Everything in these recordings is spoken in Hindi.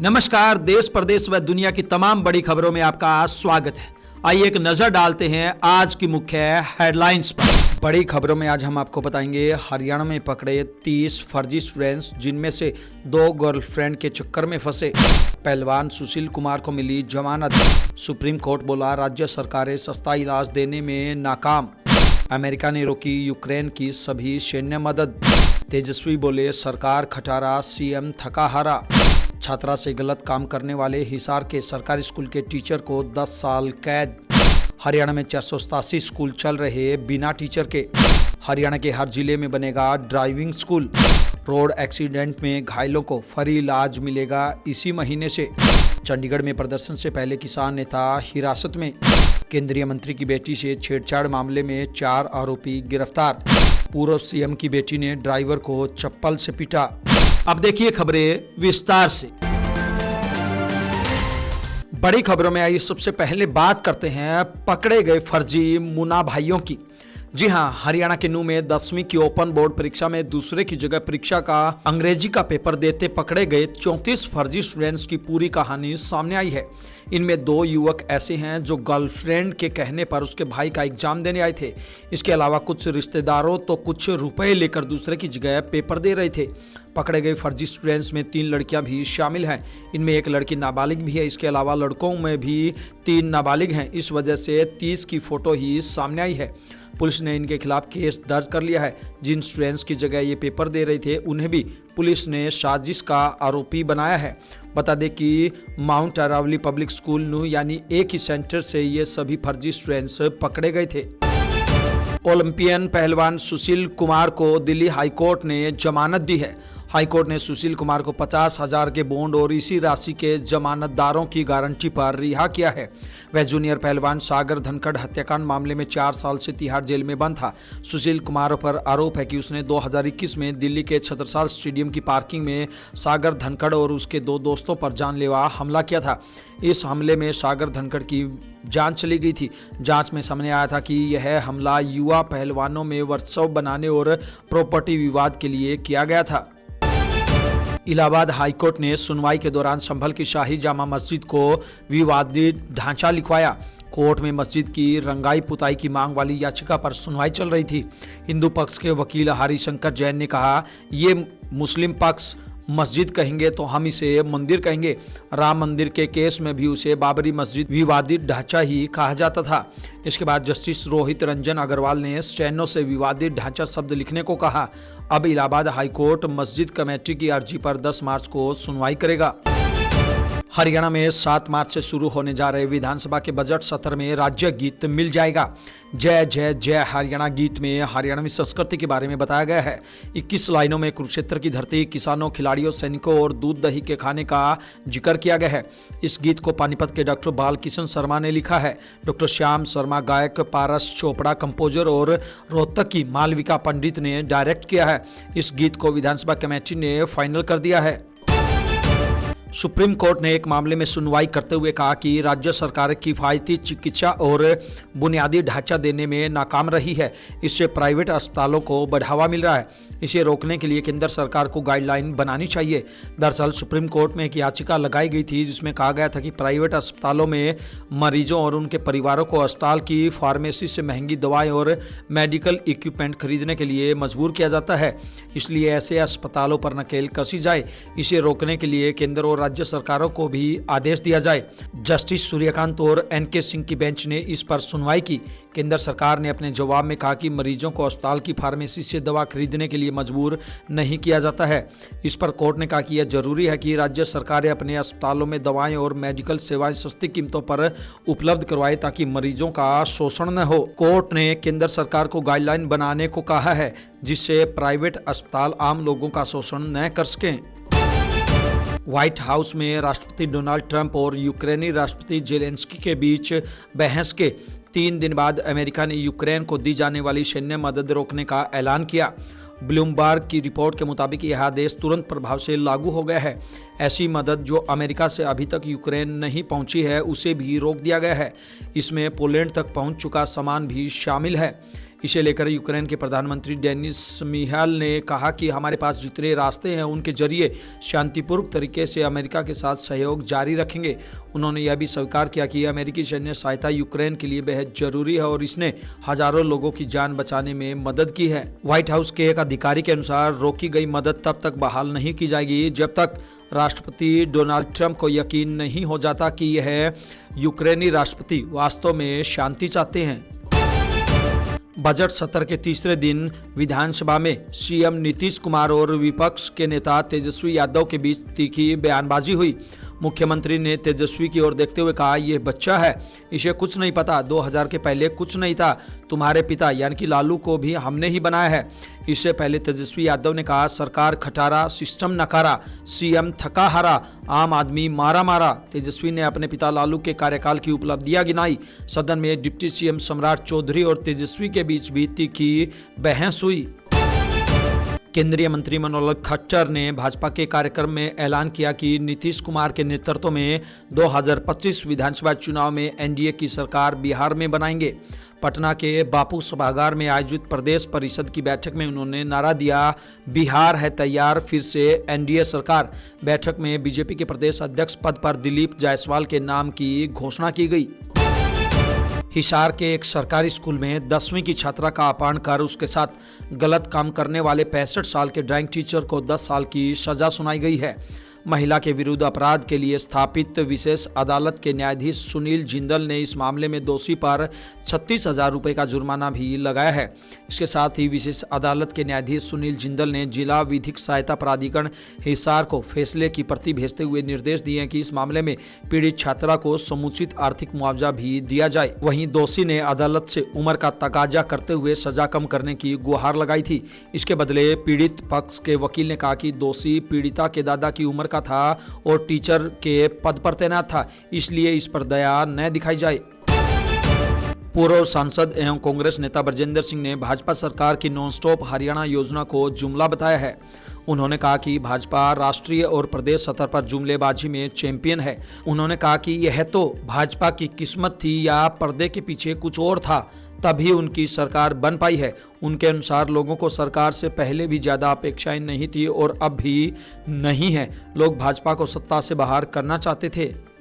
नमस्कार, देश प्रदेश व दुनिया की तमाम बड़ी खबरों में आपका स्वागत है। आइए एक नजर डालते हैं आज की मुख्य हेडलाइंस पर। बड़ी खबरों में आज हम आपको बताएंगे हरियाणा में पकड़े 30 फर्जी स्टूडेंट्स, जिनमें से 2 गर्लफ्रेंड के चक्कर में फंसे। पहलवान सुशील कुमार को मिली जमानत। सुप्रीम कोर्ट बोला राज्य सरकारें सस्ता इलाज देने में नाकाम। अमेरिका ने रोकी यूक्रेन की सभी सैन्य मदद। तेजस्वी बोले सरकार खटारा, सीएम थका हारा। छात्रा से गलत काम करने वाले हिसार के सरकारी स्कूल के टीचर को 10 साल कैद। हरियाणा में 487 स्कूल चल रहे बिना टीचर के। हरियाणा के हर जिले में बनेगा ड्राइविंग स्कूल। रोड एक्सीडेंट में घायलों को फ्री इलाज मिलेगा इसी महीने से। चंडीगढ़ में प्रदर्शन से पहले किसान नेता हिरासत में। केंद्रीय मंत्री की बेटी से छेड़छाड़ मामले में 4 आरोपी गिरफ्तार। पूर्व सीएम की बेटी ने ड्राइवर को चप्पल से पीटा। अब देखिए खबरें विस्तार से। बड़ी खबरों में आइए सबसे पहले बात करते हैं पकड़े गए फर्जी मुन्ना भाइयों की। जी हां, हरियाणा के नूंह में 10वीं की ओपन बोर्ड परीक्षा में दूसरे की जगह परीक्षा का अंग्रेजी का पेपर देते पकड़े गए 34 फर्जी स्टूडेंट्स की पूरी कहानी सामने आई है। इनमें 2 युवक ऐसे हैं जो गर्लफ्रेंड के कहने पर उसके भाई का एग्जाम देने आए थे। इसके अलावा कुछ रिश्तेदारों तो कुछ रुपए लेकर दूसरे की जगह पेपर दे रहे थे। पकड़े गए फर्जी स्टूडेंट्स में 3 लड़कियां भी शामिल हैं। इनमें 1 लड़की नाबालिग भी है। इसके अलावा लड़कों में भी 3 नाबालिग हैं। इस वजह से 30 की फोटो ही सामने आई है। पुलिस ने इनके खिलाफ केस दर्ज कर लिया है। जिन स्टूडेंट्स की जगह ये पेपर दे रहे थे उन्हें भी पुलिस ने साजिश का आरोपी बनाया है। बता दें कि mount Aravali public school Nuh यानी एक ही सेंटर से ये सभी फर्जी स्टूडेंट्स पकड़े गए थे। ओलंपियन पहलवान सुशील कुमार को दिल्ली हाईकोर्ट ने जमानत दी है। हाईकोर्ट ने सुशील कुमार को 50,000 के बॉन्ड और इसी राशि के जमानतदारों की गारंटी पर रिहा किया है। वह जूनियर पहलवान सागर धनखड़ हत्याकांड मामले में 4 साल से तिहाड़ जेल में बंद था। सुशील कुमार पर आरोप है कि उसने 2021 में दिल्ली के छत्रसाल स्टेडियम की पार्किंग में सागर धनखड़ और उसके 2 दोस्तों पर जानलेवा हमला किया था। इस हमले में सागर धनखड़ की जांच चली गई थी। जांच में सामने आया था कि यह हमला युवा पहलवानों में वर्चस्व बनाने और प्रॉपर्टी विवाद के लिए किया गया था। इलाहाबाद हाईकोर्ट ने सुनवाई के दौरान संभल की शाही जामा मस्जिद को विवादित ढांचा लिखवाया। कोर्ट में मस्जिद की रंगाई पुताई की मांग वाली याचिका पर सुनवाई चल रही थी। हिंदू पक्ष के वकील हरिशंकर जैन ने कहा, ये मुस्लिम पक्ष मस्जिद कहेंगे तो हम इसे मंदिर कहेंगे। राम मंदिर के केस में भी उसे बाबरी मस्जिद विवादित ढांचा ही कहा जाता था। इसके बाद जस्टिस रोहित रंजन अग्रवाल ने स्टेनो से विवादित ढांचा शब्द लिखने को कहा। अब इलाहाबाद हाईकोर्ट मस्जिद कमेटी की अर्जी पर 10 मार्च को सुनवाई करेगा। हरियाणा में 7 मार्च से शुरू होने जा रहे विधानसभा के बजट सत्र में राज्य गीत मिल जाएगा। जय जय जय हरियाणा गीत में हरियाणवी संस्कृति के बारे में बताया गया है। 21 लाइनों में कुरुक्षेत्र की धरती, किसानों, खिलाड़ियों, सैनिकों और दूध दही के खाने का जिक्र किया गया है। इस गीत को पानीपत के डॉक्टर बालकिशन शर्मा ने लिखा है। डॉक्टर श्याम शर्मा गायक, पारस चोपड़ा कंपोजर और रोहतक की मालविका पंडित ने डायरेक्ट किया है। इस गीत को विधानसभा कमेटी ने फाइनल कर दिया है। सुप्रीम कोर्ट ने एक मामले में सुनवाई करते हुए कहा कि राज्य सरकार किफायती चिकित्सा और बुनियादी ढांचा देने में नाकाम रही है। इससे प्राइवेट अस्पतालों को बढ़ावा मिल रहा है। इसे रोकने के लिए केंद्र सरकार को गाइडलाइन बनानी चाहिए। दरअसल सुप्रीम कोर्ट में एक याचिका लगाई गई थी जिसमें कहा गया था कि प्राइवेट अस्पतालों में मरीजों और उनके परिवारों को अस्पताल की फार्मेसी से महंगी दवाएं और मेडिकल इक्विपमेंट खरीदने के लिए मजबूर किया जाता है। इसलिए ऐसे अस्पतालों पर नकेल कसी जाए। इसे रोकने के लिए केंद्र और राज्य सरकारों को भी आदेश दिया जाए। जस्टिस सूर्यकांत और एनके सिंह की बेंच ने इस पर सुनवाई की। केंद्र सरकार ने अपने जवाब में कहा कि मरीजों को अस्पताल की फार्मेसी से दवा खरीदने के लिए मजबूर नहीं किया जाता है। इस पर कोर्ट ने कहा कि यह जरूरी है कि राज्य सरकारें अपने अस्पतालों में दवाएं और मेडिकल सेवाएं सस्ती कीमतों पर उपलब्ध करवाएं ताकि मरीजों का शोषण न हो। कोर्ट ने केंद्र सरकार को गाइडलाइन बनाने को कहा है जिससे प्राइवेट अस्पताल आम लोगों का शोषण न कर सकें। व्हाइट हाउस में राष्ट्रपति डोनाल्ड ट्रंप और यूक्रेनी राष्ट्रपति जेलेंस्की के बीच बहस के 3 दिन बाद अमेरिका ने यूक्रेन को दी जाने वाली सैन्य मदद रोकने का ऐलान किया। ब्लूमबर्ग की रिपोर्ट के मुताबिक यह आदेश तुरंत प्रभाव से लागू हो गया है। ऐसी मदद जो अमेरिका से अभी तक यूक्रेन नहीं पहुंची है उसे भी रोक दिया गया है। इसमें पोलैंड तक पहुंच चुका सामान भी शामिल है। इसे लेकर यूक्रेन के प्रधानमंत्री डेनिस मिहाल ने कहा कि हमारे पास जितने रास्ते हैं उनके जरिए शांतिपूर्वक तरीके से अमेरिका के साथ सहयोग जारी रखेंगे। उन्होंने यह भी स्वीकार किया कि अमेरिकी सैन्य सहायता यूक्रेन के लिए बेहद जरूरी है और इसने हजारों लोगों की जान बचाने में मदद की है। व्हाइट हाउस के एक अधिकारी के अनुसार रोकी गई मदद तब तक बहाल नहीं की जाएगी जब तक राष्ट्रपति डोनाल्ड ट्रंप को यकीन नहीं हो जाता कि यह यूक्रेनी राष्ट्रपति वास्तव में शांति चाहते हैं। बजट सत्र के तीसरे दिन विधानसभा में सीएम नीतीश कुमार और विपक्ष के नेता तेजस्वी यादव के बीच तीखी बयानबाजी हुई। मुख्यमंत्री ने तेजस्वी की ओर देखते हुए कहा, यह बच्चा है, इसे कुछ नहीं पता, 2000 के पहले कुछ नहीं था, तुम्हारे पिता यानी कि लालू को भी हमने ही बनाया है। इससे पहले तेजस्वी यादव ने कहा, सरकार खटारा, सिस्टम नकारा, सीएम थका हारा, आम आदमी मारा मारा। तेजस्वी ने अपने पिता लालू के कार्यकाल की उपलब्धियां गिनाई। सदन में डिप्टी सीएम सम्राट चौधरी और तेजस्वी के बीच भी तीखी बहस हुई। केंद्रीय मंत्री मनोहर खट्टर ने भाजपा के कार्यक्रम में ऐलान किया कि नीतीश कुमार के नेतृत्व में 2025 विधानसभा चुनाव में एनडीए की सरकार बिहार में बनाएंगे। पटना के बापू सभागार में आयोजित प्रदेश परिषद की बैठक में उन्होंने नारा दिया, बिहार है तैयार, फिर से एनडीए सरकार। बैठक में बीजेपी के प्रदेश अध्यक्ष पद पर दिलीप जायसवाल के नाम की घोषणा की गई। हिसार के एक सरकारी स्कूल में 10वीं की छात्रा का अपहरण कर उसके साथ गलत काम करने वाले 65 साल के ड्राइंग टीचर को 10 साल की सजा सुनाई गई है। महिला के विरुद्ध अपराध के लिए स्थापित विशेष अदालत के न्यायाधीश सुनील जिंदल ने इस मामले में दोषी पर 36,000 रुपये का जुर्माना भी लगाया है। इसके साथ ही विशेष अदालत के न्यायाधीश सुनील जिंदल ने जिला विधिक सहायता प्राधिकरण हिसार को फैसले की प्रति भेजते हुए निर्देश दिए कि इस मामले में पीड़ित छात्रा को समुचित आर्थिक मुआवजा भी दिया जाए। वहीं दोषी ने अदालत से उम्र का तकाजा करते हुए सजा कम करने की गुहार लगाई थी। इसके बदले पीड़ित पक्ष के वकील ने कहा कि दोषी पीड़िता के दादा की उम्र का था और टीचर के पद पर तैनात था, इसलिए इस पर दया न दिखाई जाए। पूर्व सांसद एवं कांग्रेस नेता ब्रजेंद्र सिंह ने भाजपा सरकार की नॉन स्टॉप हरियाणा योजना को जुमला बताया है। उन्होंने कहा कि भाजपा राष्ट्रीय और प्रदेश स्तर पर जुमलेबाजी में चैंपियन है। उन्होंने कहा कि यह तो भाजपा की किस्मत थी या पर्दे के पीछे कुछ और था, तभी उनकी सरकार बन पाई है। उनके अनुसार लोगों को सरकार से पहले भी ज़्यादा अपेक्षाएं नहीं थी और अब भी नहीं है। लोग भाजपा को सत्ता से बाहर करना चाहते थे।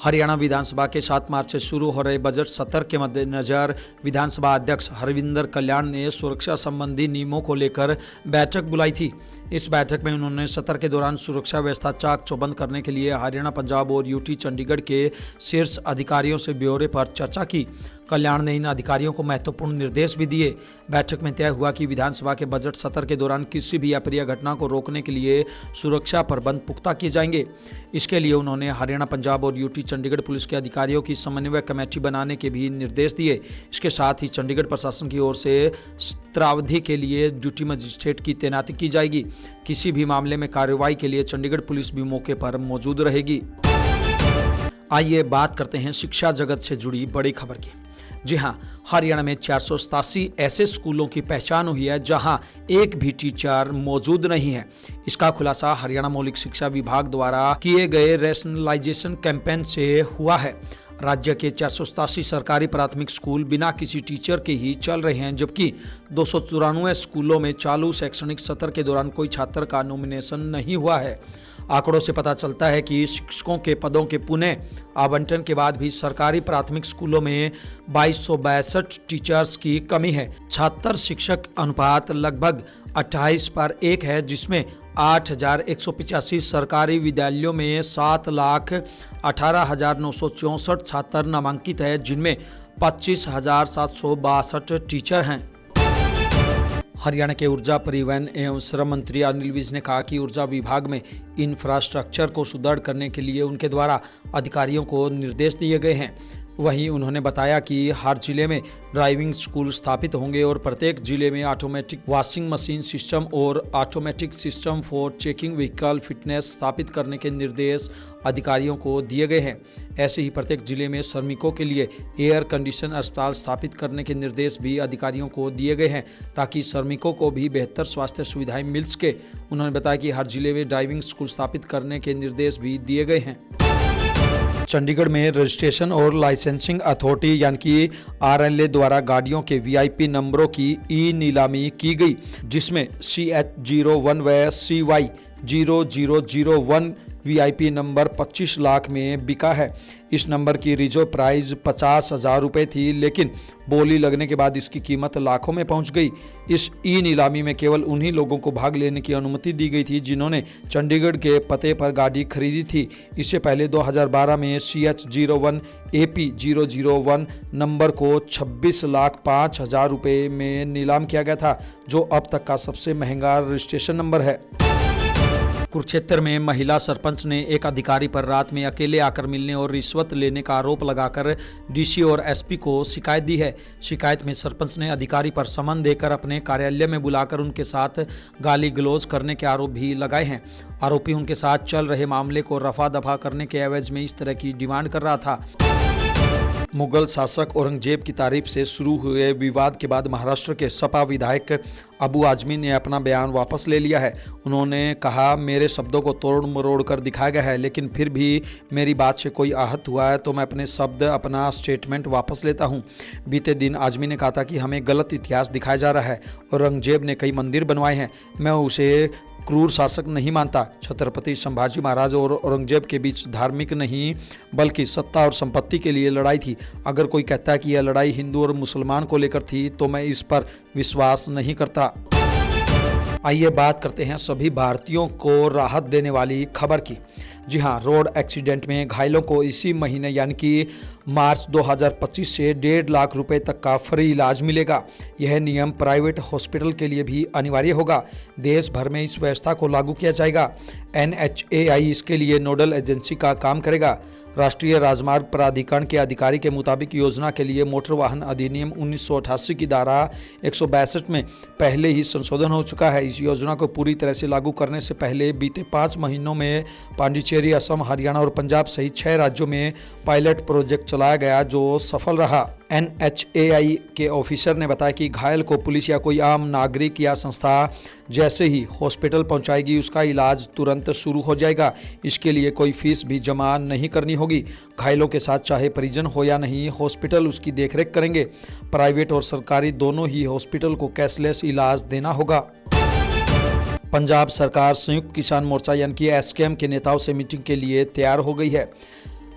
हरियाणा विधानसभा के 7 मार्च से शुरू हो रहे बजट सत्र के मद्देनजर विधानसभा अध्यक्ष हरविंदर कल्याण ने सुरक्षा संबंधी नियमों को लेकर बैठक बुलाई थी। इस बैठक में उन्होंने सत्र के दौरान सुरक्षा व्यवस्था चाक चौबंद करने के लिए हरियाणा, पंजाब और यूटी चंडीगढ़ के शीर्ष अधिकारियों से ब्यौरे पर चर्चा की। कल्याण ने इन अधिकारियों को महत्वपूर्ण निर्देश भी दिए। बैठक में तय हुआ कि विधानसभा के बजट सत्र के दौरान किसी भी अप्रिय घटना को रोकने के लिए सुरक्षा प्रबंध पुख्ता किए जाएंगे। इसके लिए उन्होंने हरियाणा, पंजाब और यूटी चंडीगढ़ पुलिस के अधिकारियों की समन्वय कमेटी बनाने के भी निर्देश दिए। इसके साथ ही चंडीगढ़ प्रशासन की ओर से सत्रावधि के लिए ड्यूटी मजिस्ट्रेट की तैनाती की जाएगी। किसी भी मामले में कार्रवाई के लिए चंडीगढ़ पुलिस भी मौके पर मौजूद रहेगी। आइए बात करते हैं शिक्षा जगत से जुड़ी बड़ी खबर की। जी हां, हरियाणा में 487 ऐसे स्कूलों की पहचान हुई है जहां एक भी टीचर मौजूद नहीं है। इसका खुलासा हरियाणा मौलिक शिक्षा विभाग द्वारा किए गए रैशनलाइजेशन कैंपेन से हुआ है। राज्य के 487 सरकारी प्राथमिक स्कूल बिना किसी टीचर के ही चल रहे हैं, जबकि 294 स्कूलों में चालू शैक्षणिक सत्र के दौरान कोई छात्र का नॉमिनेशन नहीं हुआ है। आंकड़ों से पता चलता है कि शिक्षकों के पदों के पुनः आवंटन के बाद भी सरकारी प्राथमिक स्कूलों में 2262 टीचर्स की कमी है। छात्र शिक्षक अनुपात लगभग 28 पर 1 है, जिसमें 8,185 सरकारी विद्यालयों में 7,18,964 छात्र नामांकित है, जिनमें 25,762 टीचर हैं। हरियाणा के ऊर्जा, परिवहन एवं श्रम मंत्री अनिल विज ने कहा कि ऊर्जा विभाग में इंफ्रास्ट्रक्चर को सुदृढ़ करने के लिए उनके द्वारा अधिकारियों को निर्देश दिए गए हैं। वहीं उन्होंने बताया कि हर जिले में ड्राइविंग स्कूल स्थापित होंगे और प्रत्येक जिले में ऑटोमेटिक वॉशिंग मशीन सिस्टम और automatic system for checking vehicle fitness स्थापित करने के निर्देश अधिकारियों को दिए गए हैं। ऐसे ही प्रत्येक जिले में श्रमिकों के लिए एयर कंडीशन अस्पताल स्थापित करने के निर्देश भी अधिकारियों को दिए गए हैं, ताकि श्रमिकों को भी बेहतर स्वास्थ्य सुविधाएं मिल सके। उन्होंने बताया कि हर जिले में ड्राइविंग स्कूल स्थापित करने के निर्देश भी दिए गए हैं। चंडीगढ़ में रजिस्ट्रेशन और लाइसेंसिंग अथॉरिटी यानी कि RLA द्वारा गाड़ियों के VIP नंबरों की नीलामी की गई, जिसमें CH01 व CY0001 VIP नंबर 25 लाख में बिका है। इस नंबर की रिजर्व प्राइस 50,000 रुपये थी, लेकिन बोली लगने के बाद इसकी कीमत लाखों में पहुंच गई। इस नीलामी में केवल उन्हीं लोगों को भाग लेने की अनुमति दी गई थी जिन्होंने चंडीगढ़ के पते पर गाड़ी खरीदी थी। इससे पहले 2012 में CH01 AP001 नंबर को 26,05,000 रुपये में नीलाम किया गया था, जो अब तक का सबसे महंगा रजिस्ट्रेशन नंबर है। कुरुक्षेत्र में महिला सरपंच ने एक अधिकारी पर रात में अकेले आकर मिलने और रिश्वत लेने का आरोप लगाकर DC और SP को शिकायत दी है। शिकायत में सरपंच ने अधिकारी पर समन देकर अपने कार्यालय में बुलाकर उनके साथ गाली गलौज करने के आरोप भी लगाए हैं। आरोपी उनके साथ चल रहे मामले को रफा दफा करने के एवज में इस तरह की डिमांड कर रहा था। मुगल शासक औरंगजेब की तारीफ से शुरू हुए विवाद के बाद महाराष्ट्र के सपा विधायक अबू आजमी ने अपना बयान वापस ले लिया है। उन्होंने कहा, मेरे शब्दों को तोड़ मरोड़ कर दिखाया गया है, लेकिन फिर भी मेरी बात से कोई आहत हुआ है तो मैं अपना स्टेटमेंट वापस लेता हूं। बीते दिन आजमी ने कहा था कि हमें गलत इतिहास दिखाया जा रहा है। औरंगजेब ने कई मंदिर बनवाए हैं, मैं उसे क्रूर शासक नहीं मानता। छत्रपति संभाजी महाराज और औरंगजेब के बीच धार्मिक नहीं बल्कि सत्ता और संपत्ति के लिए लड़ाई थी। अगर कोई कहता है कि यह लड़ाई हिंदू और मुसलमान को लेकर थी तो मैं इस पर विश्वास नहीं करता। आइए बात करते हैं सभी भारतीयों को राहत देने वाली खबर की। जी हां, रोड एक्सीडेंट में घायलों को इसी महीने यानी कि मार्च 2025 से 1.5 लाख रुपए तक का फ्री इलाज मिलेगा। यह नियम प्राइवेट हॉस्पिटल के लिए भी अनिवार्य होगा। देश भर में इस व्यवस्था को लागू किया जाएगा। NHAI इसके लिए नोडल एजेंसी का काम करेगा। राष्ट्रीय राजमार्ग प्राधिकरण के अधिकारी के मुताबिक योजना के लिए मोटर वाहन अधिनियम 1988 की धारा 162 में पहले ही संशोधन हो चुका है। इस योजना को पूरी तरह से लागू करने से पहले बीते 5 महीनों में पांडिचेरी, असम, हरियाणा और पंजाब सहित 6 राज्यों में पायलट प्रोजेक्ट चलाया गया जो सफल रहा। NHAI के ऑफिसर ने बताया कि घायल को पुलिस या कोई आम नागरिक या संस्था जैसे ही हॉस्पिटल पहुंचाएगी उसका इलाज तुरंत शुरू हो जाएगा। इसके लिए कोई फीस भी जमा नहीं करनी होगी। घायलों के साथ चाहे परिजन हो या नहीं, हॉस्पिटल उसकी देखरेख करेंगे। प्राइवेट और सरकारी दोनों ही हॉस्पिटल को कैशलेस इलाज देना होगा। पंजाब सरकार संयुक्त किसान मोर्चा यानी कि SKM के नेताओं से मीटिंग के लिए तैयार हो गई है।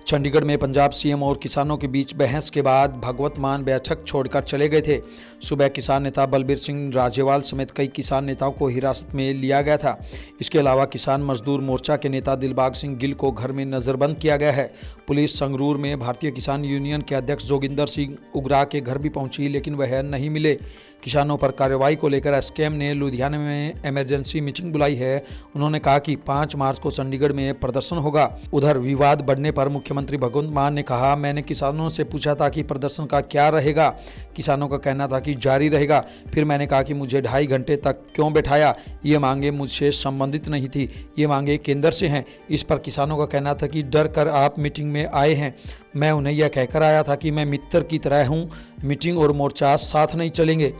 चंडीगढ़ में पंजाब CM और किसानों के बीच बहस के बाद भगवत मान बैठक छोड़कर चले गए थे। सुबह किसान नेता बलबीर सिंह राजेवाल समेत कई किसान नेताओं को हिरासत में लिया गया था। इसके अलावा किसान मजदूर मोर्चा के नेता दिलबाग सिंह गिल को घर में नजरबंद किया गया है। पुलिस संगरूर में भारतीय किसान यूनियन के अध्यक्ष जोगिंदर सिंह उग्रा के घर भी पहुंची, लेकिन वह नहीं मिले। किसानों पर कार्रवाई को लेकर SKM ने लुधियाना में इमरजेंसी मीटिंग बुलाई है। उन्होंने कहा कि 5 मार्च को चंडीगढ़ में प्रदर्शन होगा। उधर विवाद बढ़ने पर मुख्यमंत्री भगवंत मान ने कहा, मैंने किसानों से पूछा था कि प्रदर्शन का क्या रहेगा। किसानों का कहना था कि जारी रहेगा। फिर मैंने कहा कि मुझे 2.5 घंटे तक क्यों बैठाया। ये मांगे मुझसे संबंधित नहीं थी, ये मांगे केंद्र से हैं। इस पर किसानों का कहना था कि डर कर आप मीटिंग में आए हैं। मैं उन्हें यह कहकर आया था कि मैं मित्र की तरह हूँ, मीटिंग और मोर्चा साथ नहीं चलेंगे।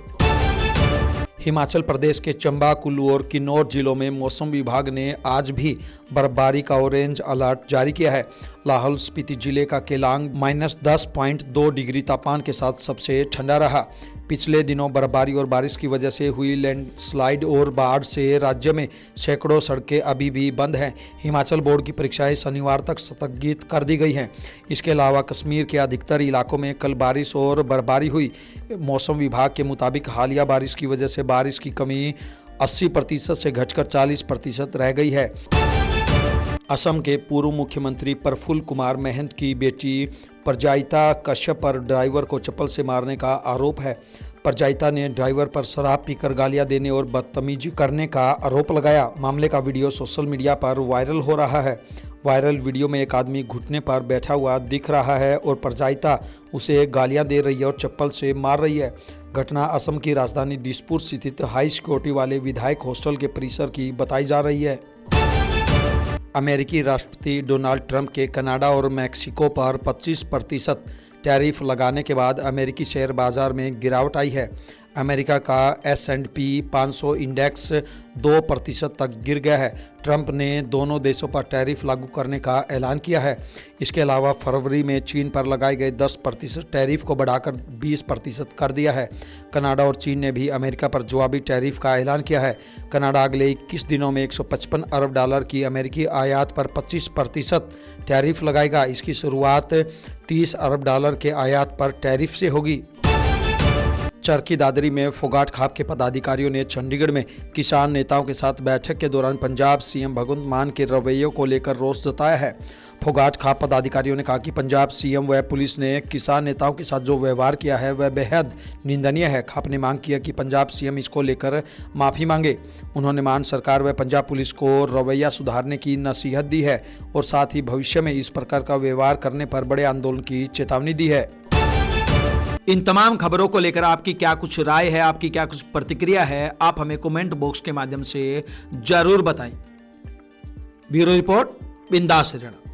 हिमाचल प्रदेश के चंबा, कुल्लू और किन्नौर जिलों में मौसम विभाग ने आज भी बर्फबारी का ऑरेंज अलर्ट जारी किया है। लाहौल स्पीति जिले का केलांग -10.2 डिग्री तापमान के साथ सबसे ठंडा रहा। पिछले दिनों बर्फबारी और बारिश की वजह से हुई लैंडस्लाइड और बाढ़ से राज्य में सैकड़ों सड़कें अभी भी बंद हैं। हिमाचल बोर्ड की परीक्षाएं शनिवार तक स्थगित कर दी गई हैं। इसके अलावा कश्मीर के अधिकतर इलाकों में कल बारिश और बर्फबारी हुई। मौसम विभाग के मुताबिक हालिया बारिश की वजह से बारिश की कमी 80% से घटकर 40% रह गई है। असम के पूर्व मुख्यमंत्री प्रफुल्ल कुमार महंत की बेटी प्रजाइता कश्यप पर ड्राइवर को चप्पल से मारने का आरोप है। प्रजाइता ने ड्राइवर पर शराब पीकर गालियां देने और बदतमीजी करने का आरोप लगाया। मामले का वीडियो सोशल मीडिया पर वायरल हो रहा है। वायरल वीडियो में एक आदमी घुटने पर बैठा हुआ दिख रहा है और प्रजाइता उसे गालियां दे रही है और चप्पल से मार रही है। घटना असम की राजधानी दिसपुर स्थित हाई सिक्योरिटी वाले विधायक हॉस्टल के परिसर की बताई जा रही है। अमेरिकी राष्ट्रपति डोनाल्ड ट्रंप के कनाडा और मैक्सिको पर 25% टैरिफ लगाने के बाद अमेरिकी शेयर बाजार में गिरावट आई है। अमेरिका का S&P 500 इंडेक्स 2% तक गिर गया है। ट्रंप ने दोनों देशों पर टैरिफ लागू करने का ऐलान किया है। इसके अलावा फरवरी में चीन पर लगाए गए 10% टैरिफ को बढ़ाकर 20% कर दिया है। कनाडा और चीन ने भी अमेरिका पर जवाबी टैरिफ का ऐलान किया है। कनाडा अगले 21 दिनों में $155 अरब की अमेरिकी आयात पर 25% टैरिफ लगाएगा। इसकी शुरुआत $30 अरब के आयात पर टैरिफ से होगी। चरखी दादरी में फोगाट खाप के पदाधिकारियों ने चंडीगढ़ में किसान नेताओं के साथ बैठक के दौरान पंजाब सीएम भगवंत मान के रवैये को लेकर रोष जताया है। फोगाट खाप पदाधिकारियों ने कहा कि पंजाब सीएम व पुलिस ने किसान नेताओं के साथ जो व्यवहार किया है वह बेहद निंदनीय है। खाप ने मांग किया कि पंजाब सीएम इसको लेकर माफ़ी मांगे। उन्होंने मान सरकार व पंजाब पुलिस को रवैया सुधारने की नसीहत दी है और साथ ही भविष्य में इस प्रकार का व्यवहार करने पर बड़े आंदोलन की चेतावनी दी है। इन तमाम खबरों को लेकर आपकी क्या कुछ राय है, आपकी क्या कुछ प्रतिक्रिया है, आप हमें कमेंट बॉक्स के माध्यम से जरूर बताएं। ब्यूरो रिपोर्ट, बिंदास हरियाणा।